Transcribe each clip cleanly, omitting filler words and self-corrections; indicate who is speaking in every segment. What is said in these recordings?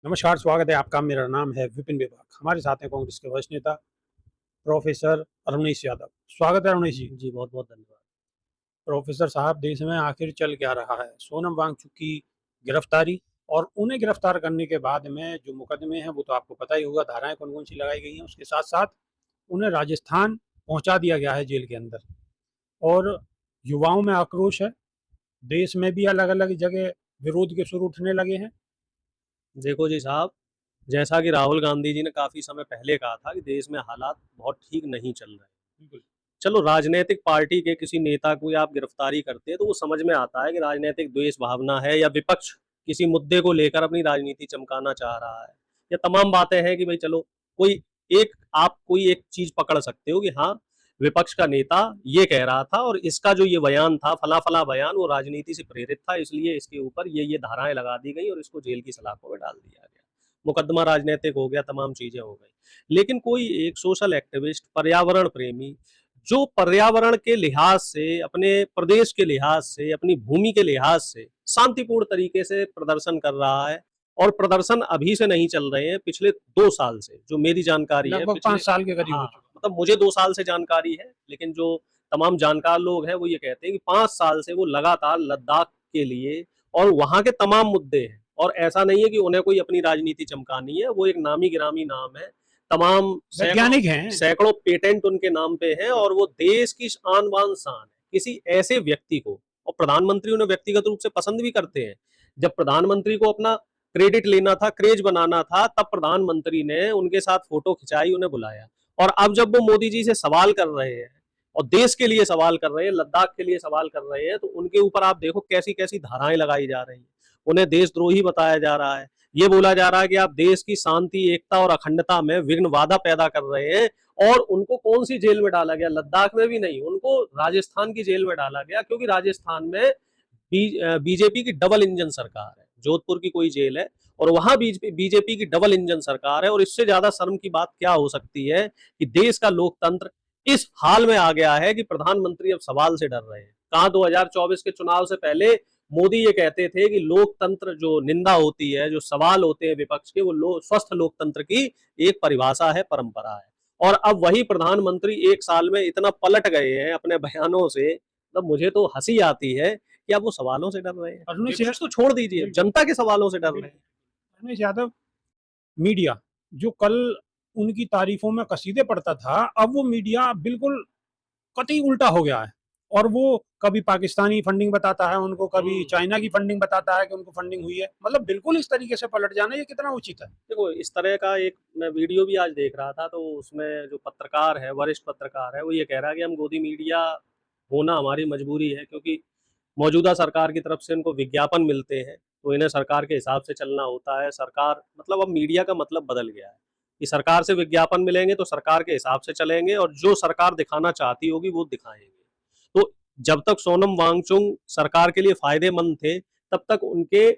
Speaker 1: नमस्कार, स्वागत है आपका। मेरा नाम है विपिन विभाग। हमारे साथ हैं कांग्रेस के वरिष्ठ नेता प्रोफेसर अरुणेश यादव। स्वागत है अरुणेश जी।
Speaker 2: जी, बहुत-बहुत धन्यवाद।
Speaker 1: प्रोफेसर साहब, देश में आखिर चल क्या रहा है? सोनम वांगचुक की गिरफ्तारी और उन्हें गिरफ्तार करने के बाद में जो मुकदमे हैं वो तो आपको पता ही होगा, धाराएं कौन-कौन सी लगाई गई हैं। उसके साथ-साथ उन्हें राजस्थान पहुंचा दिया गया है जेल के अंदर। और युवाओं में आक्रोश है। देश में भी अलग-अलग जगह विरोध के सुर उठने लगे हैं।
Speaker 2: देखो जी साहब, जैसा कि राहुल गांधी जी ने काफ़ी समय पहले कहा था कि देश में हालात बहुत ठीक नहीं चल रहे हैं।
Speaker 1: बिल्कुल।
Speaker 2: चलो, राजनैतिक पार्टी के किसी नेता को आप गिरफ्तारी करते हैं तो वो समझ में आता है कि राजनैतिक द्वेष भावना है या विपक्ष किसी मुद्दे को लेकर अपनी राजनीति चमकाना चाह रहा है। ये तमाम बातें हैं कि भाई चलो, कोई कोई एक चीज़ पकड़ सकते हो कि हाँ, विपक्ष का नेता ये कह रहा था और इसका जो ये बयान था, फला-फला बयान, वो राजनीति से प्रेरित था, इसलिए इसके ऊपर ये धाराएँ लगा दी गई और इसको जेल की सलाखों में डाल दिया गया। मुकदमा राजनीतिक हो गया, तमाम चीज़ें हो गई। लेकिन कोई एक सोशल एक्टिविस्ट, पर्यावरण प्रेमी, जो पर्यावरण के लिहाज से, अपने प्रदेश के लिहाज से, अपनी भूमि के लिहाज से शांतिपूर्ण तरीके से प्रदर्शन कर रहा है, और प्रदर्शन अभी से नहीं चल रहे हैं, पिछले 2 साल से, जो मेरी जानकारी है,
Speaker 1: लगभग
Speaker 2: पिछले
Speaker 1: 5 साल के करीब हो
Speaker 2: हाँ,
Speaker 1: चुका।
Speaker 2: मतलब मुझे 2 साल से जानकारी है, लेकिन जो तमाम जानकार लोग हैं, वो ये कहते हैं कि 5 साल से वो लगातार लद्दाख के लिए और वहाँ के तमाम मुद्दे हैं, और ऐसा नहीं है कि उन्हें कोई अपनी राजनीति चमकानी है, वो एक नामी-गिरामी नाम है। तमाम
Speaker 1: वैज्ञानिक हैं।
Speaker 2: सैकड़ों पेटेंट उनके नाम पे हैं, और वो देश की आन बान शान है। किसी ऐसे व्यक्ति को, और प्रधानमंत्री उन्हें व्यक्तिगत रूप से पसंद भी करते हैं। जब प्रधानमंत्री को अपना क्रेडिट लेना था, क्रेज बनाना था, तब प्रधानमंत्री ने उनके साथ फोटो खिंचाई, उन्हें बुलाया। और अब जब वो मोदी जी से सवाल कर रहे हैं और देश के लिए सवाल कर रहे हैं, लद्दाख के लिए सवाल कर रहे हैं, तो उनके ऊपर आप देखो कैसी कैसी धाराएं लगाई जा रही हैं। उन्हें देशद्रोही बताया जा रहा है। ये बोला जा रहा है कि आप देश की शांति, एकता और अखंडता में विघ्न बाधा पैदा कर रहे हैं। और उनको कौन सी जेल में डाला गया? लद्दाख में भी नहीं, उनको राजस्थान की जेल में डाला गया, क्योंकि राजस्थान में बीजेपी की डबल इंजन सरकार है। जोधपुर की कोई जेल है और वहां बीजेपी की डबल इंजन सरकार है। और इससे ज्यादा शर्म की बात क्या हो सकती है कि देश का लोकतंत्र इस हाल में आ गया है कि प्रधानमंत्री अब सवाल से डर रहे हैं। कहा 2024 के चुनाव से पहले मोदी ये कहते थे कि लोकतंत्र जो निंदा होती है, जो सवाल होते हैं विपक्ष के, वो स्वस्थ लोकतंत्र की एक परिभाषा है, परंपरा है। और अब वही प्रधानमंत्री 1 साल में इतना पलट गए हैं अपने बयानों से, मतलब मुझे तो हंसी आती है कि आप वो सवालों से डर रहे हैं।
Speaker 1: अरुणेश
Speaker 2: विपक्ष तो छोड़ दीजिए, जनता के सवालों से डर रहे हैं।
Speaker 1: अखिलेश यादव, मीडिया जो कल उनकी तारीफों में कसीदे पढ़ता था, अब वो मीडिया बिल्कुल कतई उल्टा हो गया है। और वो कभी पाकिस्तानी फंडिंग बताता है उनको, कभी चाइना की फंडिंग बताता है कि उनको फंडिंग हुई है। मतलब बिल्कुल इस तरीके से पलट जाना, ये कितना उचित है?
Speaker 2: देखो, इस तरह का एक मैं वीडियो भी आज देख रहा था, तो उसमें जो पत्रकार है, वरिष्ठ पत्रकार है, वो ये कह रहा है कि हम गोदी मीडिया होना हमारी मजबूरी है, क्योंकि मौजूदा सरकार की तरफ से इनको विज्ञापन मिलते हैं, तो इन्हें सरकार के हिसाब से चलना होता है। सरकार मतलब अब मीडिया का मतलब बदल गया है कि सरकार से विज्ञापन मिलेंगे तो सरकार के हिसाब से चलेंगे, और जो सरकार दिखाना चाहती होगी वो दिखाएंगे। तो जब तक सोनम वांगचुक सरकार के लिए फायदेमंद थे, तब तक उनके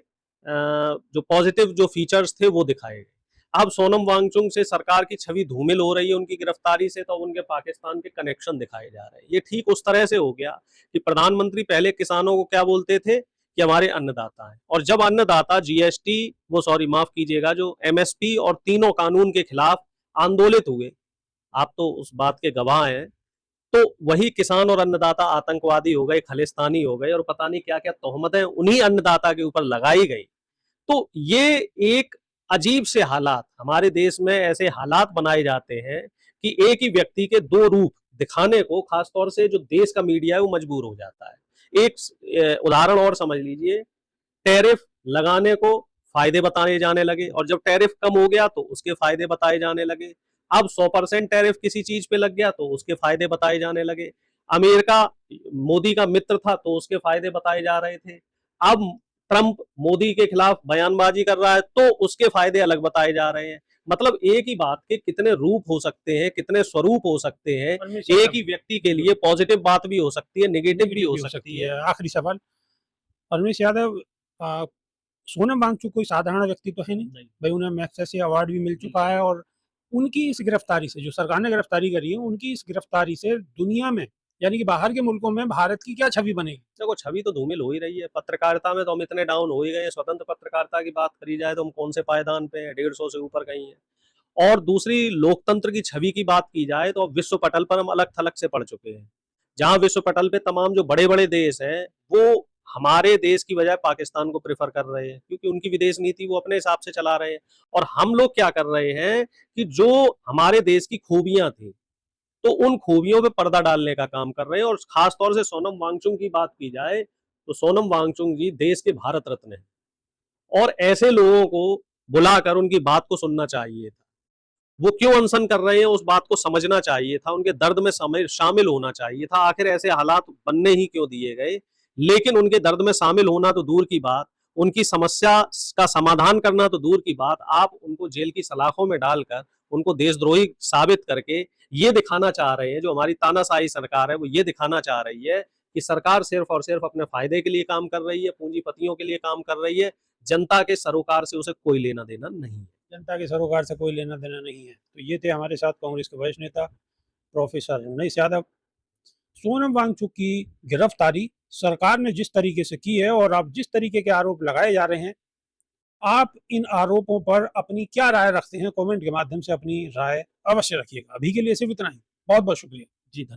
Speaker 2: जो पॉजिटिव जो फीचर्स थे वो दिखाए गए। अब सोनम वांगचुक से सरकार की छवि धूमिल हो रही है उनकी गिरफ्तारी से, तो उनके पाकिस्तान के कनेक्शन दिखाए जा रहे हैं। ये ठीक उस तरह से हो गया कि प्रधानमंत्री पहले किसानों को क्या बोलते थे कि हमारे अन्नदाता हैं, और जब अन्नदाता जीएसटी, वो सॉरी माफ कीजिएगा, जो एमएसपी और तीनों कानून के खिलाफ आंदोलित हुए, आप तो उस बात के गवाह हैं, तो वही किसान और अन्नदाता आतंकवादी हो गए, खालिस्तानी हो गए, और पता नहीं क्या क्या तोहमतें उन्हीं अन्नदाता के ऊपर लगाई गई। तो ये एक अजीब से हालात, हमारे देश में ऐसे हालात बनाए जाते हैं कि एक ही व्यक्ति के दो रूप दिखाने को खासतौर से जो देश का मीडिया है वो मजबूर हो जाता है। एक उदाहरण और समझ लीजिए, टैरिफ लगाने को फायदे बताए जाने लगे, और जब टैरिफ कम हो गया तो उसके फायदे बताए जाने लगे। अब 100% टैरिफ किसी चीज पे लग गया तो उसके फायदे बताए जाने लगे। अमेरिका मोदी का मित्र था तो उसके फायदे बताए जा रहे थे। अब ट्रंप मोदी के खिलाफ बयानबाजी कर रहा है तो उसके फायदे अलग बताए जा रहे हैं। मतलब एक ही बात के कितने रूप हो सकते हैं, कितने स्वरूप हो सकते हैं। एक ही व्यक्ति के लिए पॉजिटिव बात भी हो सकती है, नेगेटिव भी हो सकती है।
Speaker 1: आखिरी सवाल, अरुणेश यादव, आ, सोनम वांगचुक कोई साधारण व्यक्ति तो है नहीं भाई। उन्हें मैग्सेसे अवार्ड भी मिल चुका है। और उनकी इस गिरफ्तारी से, जो सरकार ने गिरफ्तारी करी है, उनकी इस गिरफ्तारी से दुनिया में यानी कि बाहर के मुल्कों में भारत की क्या छवि बनेगी?
Speaker 2: देखो, छवि तो धूमिल हो ही रही है। पत्रकारिता में तो हम इतने डाउन हो ही गए हैं। स्वतंत्र पत्रकारिता की बात करी जाए तो हम कौन से पायदान पे हैं, 150 से ऊपर कहीं है। और दूसरी, लोकतंत्र की छवि की बात की जाए तो अब विश्व पटल पर हम अलग थलग से पड़ चुके हैं। जहां विश्व पटल पे तमाम जो बड़े बड़े देश हैं, वो हमारे देश की बजाय पाकिस्तान को प्रेफर कर रहे हैं, क्योंकि उनकी विदेश नीति वो अपने हिसाब से चला रहे हैं। और हम लोग क्या कर रहे हैं कि जो हमारे देश की खूबियां थी, तो उन खूबियों पे पर्दा डालने का काम कर रहे हैं। और खास तौर से सोनम वांगचुक की बात की जाए तो सोनम वांगचुक जी देश के भारत रत्न हैं, और ऐसे लोगों को बुलाकर उनकी बात को सुनना चाहिए था। वो क्यों अनशन कर रहे हैं उस बात को समझना चाहिए था, उनके दर्द में शामिल होना चाहिए था। आखिर ऐसे हालात बनने ही क्यों दिए गए? लेकिन उनके दर्द में शामिल होना तो दूर की बात, उनकी समस्या का समाधान करना तो दूर की बात, आप उनको जेल की सलाखों में डालकर उनको देशद्रोही साबित करके ये दिखाना चाह रहे हैं, जो हमारी तानाशाही सरकार है वो ये दिखाना चाह रही है कि सरकार सिर्फ और सिर्फ अपने फायदे के लिए काम कर रही है, पूंजीपतियों के लिए काम कर रही है। जनता के सरोकार से उसे कोई लेना देना नहीं है।
Speaker 1: जनता के सरोकार से कोई लेना देना नहीं है। तो ये थे हमारे साथ कांग्रेस के वरिष्ठ नेता प्रोफेसर उन्नीस यादव। सोनम वांगचुक की गिरफ्तारी सरकार ने जिस तरीके से की है और अब जिस तरीके के आरोप लगाए जा रहे हैं, आप इन आरोपों पर अपनी क्या राय रखते हैं? कमेंट के माध्यम से अपनी राय अवश्य रखिएगा। अभी के लिए सिर्फ इतना ही। बहुत बहुत शुक्रिया।
Speaker 2: जी, धन्यवाद।